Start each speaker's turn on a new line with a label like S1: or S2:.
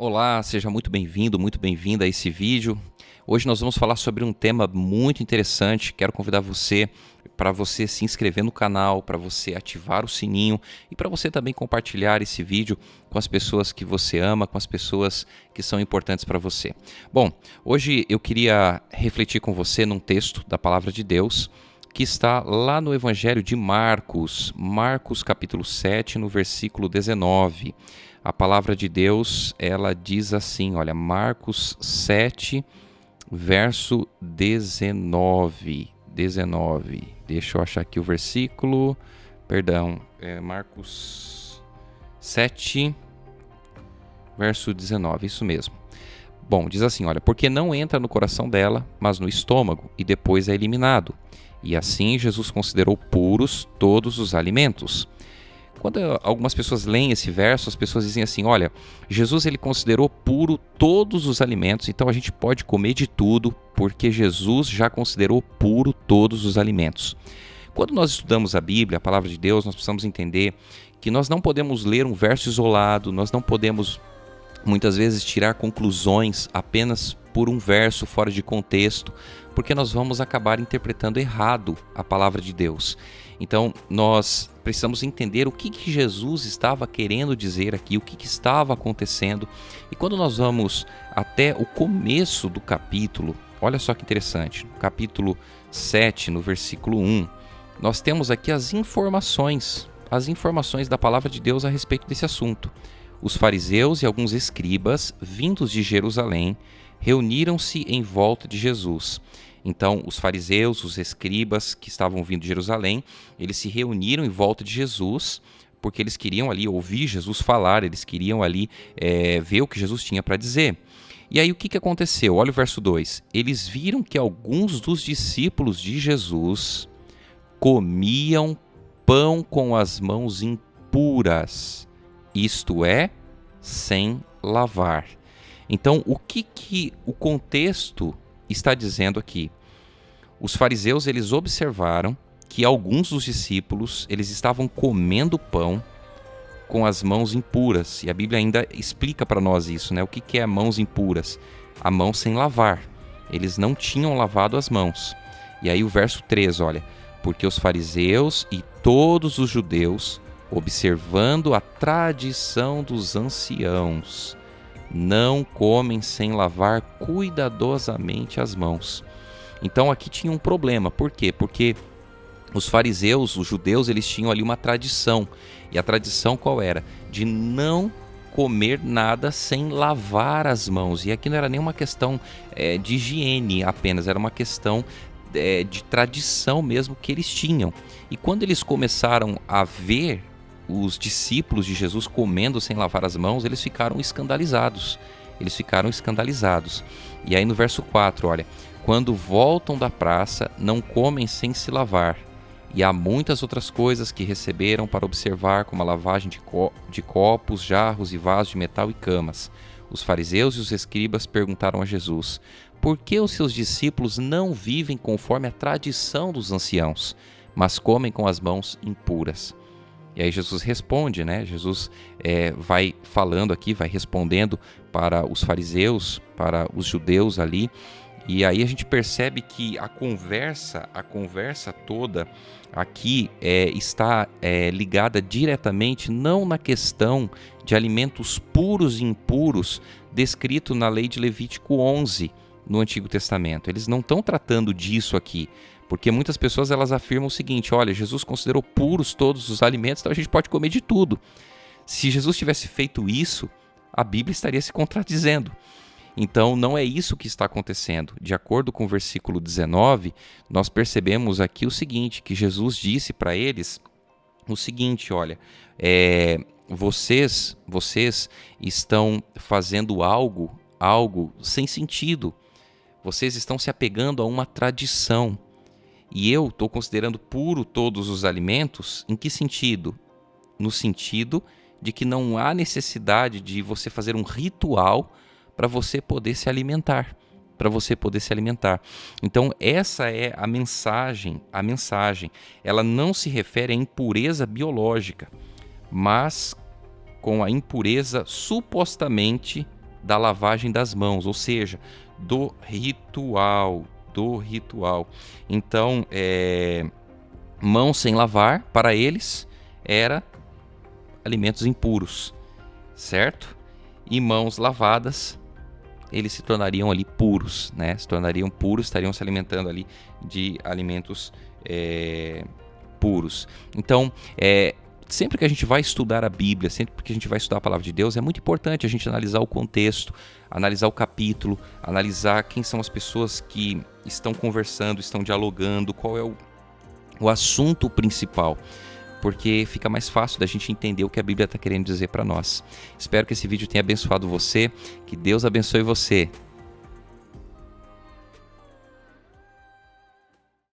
S1: Olá, seja muito bem-vindo, muito bem-vinda a esse vídeo. Hoje nós vamos falar sobre um tema muito interessante. Quero convidar você para você se inscrever no canal, para você ativar o sininho e para você também compartilhar esse vídeo com as pessoas que você ama, com as pessoas que são importantes para você. Bom, hoje eu queria refletir com você num texto da Palavra de Deus que está lá no Evangelho de Marcos, Marcos capítulo 7, no versículo 19. A palavra de Deus, ela diz assim, olha, Marcos 7, verso 19. Deixa eu achar aqui o versículo. Perdão, Marcos 7, verso 19, isso mesmo. Bom, diz assim, olha, porque não entra no coração dela, mas no estômago, e depois é eliminado. E assim Jesus considerou puros todos os alimentos. Quando algumas pessoas leem esse verso, as pessoas dizem assim, olha, Jesus ele considerou puro todos os alimentos, então a gente pode comer de tudo, porque Jesus já considerou puro todos os alimentos. Quando nós estudamos a Bíblia, a palavra de Deus, nós precisamos entender que nós não podemos ler um verso isolado, nós não podemos muitas vezes tirar conclusões apenas por um verso fora de contexto, porque nós vamos acabar interpretando errado a palavra de Deus. Então, nós precisamos entender o que Jesus estava querendo dizer aqui, o que estava acontecendo. E quando nós vamos até o começo do capítulo, olha só que interessante, no capítulo 7, no versículo 1, nós temos aqui as informações da palavra de Deus a respeito desse assunto. Os fariseus e alguns escribas, vindos de Jerusalém, reuniram-se em volta de Jesus. Então, os fariseus, os escribas que estavam vindo de Jerusalém, eles se reuniram em volta de Jesus, porque eles queriam ali ouvir Jesus falar, eles queriam ali ver o que Jesus tinha para dizer. E aí o que aconteceu? Olha o verso 2. Eles viram que alguns dos discípulos de Jesus comiam pão com as mãos impuras, isto é, sem lavar. Então, o que o contexto está dizendo aqui? Os fariseus, eles observaram que alguns dos discípulos, eles estavam comendo pão com as mãos impuras. E a Bíblia ainda explica para nós isso, né? O que é mãos impuras? A mão sem lavar. Eles não tinham lavado as mãos. E aí o verso 3, olha, porque os fariseus e todos os judeus, observando a tradição dos anciãos, não comem sem lavar cuidadosamente as mãos. Então aqui tinha um problema. Por quê? Porque os fariseus, os judeus, eles tinham ali uma tradição. E a tradição qual era? De não comer nada sem lavar as mãos. E aqui não era nenhuma questão de higiene apenas, era uma questão de tradição mesmo que eles tinham. E quando eles começaram a ver os discípulos de Jesus comendo sem lavar as mãos, eles ficaram escandalizados. E aí no verso 4, olha, quando voltam da praça, não comem sem se lavar. E há muitas outras coisas que receberam para observar, como a lavagem de copos, jarros e vasos de metal e camas. Os fariseus e os escribas perguntaram a Jesus, por que os seus discípulos não vivem conforme a tradição dos anciãos, mas comem com as mãos impuras? E aí Jesus responde, né? Jesus vai falando aqui, vai respondendo para os fariseus, para os judeus ali. E aí a gente percebe que a conversa toda aqui está ligada diretamente não na questão de alimentos puros e impuros descrito na lei de Levítico 11 no Antigo Testamento. Eles não estão tratando disso aqui. Porque muitas pessoas elas afirmam o seguinte, olha, Jesus considerou puros todos os alimentos, então a gente pode comer de tudo. Se Jesus tivesse feito isso, a Bíblia estaria se contradizendo. Então não é isso que está acontecendo. De acordo com o versículo 19, nós percebemos aqui o seguinte, que Jesus disse para eles o seguinte, olha, vocês estão fazendo algo sem sentido. Vocês estão se apegando a uma tradição. E eu estou considerando puro todos os alimentos, em que sentido? No sentido de que não há necessidade de você fazer um ritual para você poder se alimentar. Então essa é a mensagem. Ela não se refere à impureza biológica, mas com a impureza supostamente da lavagem das mãos, ou seja, do ritual. Então, mãos sem lavar, para eles, era alimentos impuros, certo? E mãos lavadas, eles se tornariam ali puros, né? Se tornariam puros, estariam se alimentando ali de alimentos puros. Então, sempre que a gente vai estudar a Bíblia, sempre que a gente vai estudar a Palavra de Deus, é muito importante a gente analisar o contexto, analisar o capítulo, analisar quem são as pessoas que estão conversando, estão dialogando, qual é o assunto principal, porque fica mais fácil da gente entender o que a Bíblia está querendo dizer para nós. Espero que esse vídeo tenha abençoado você, que Deus abençoe você.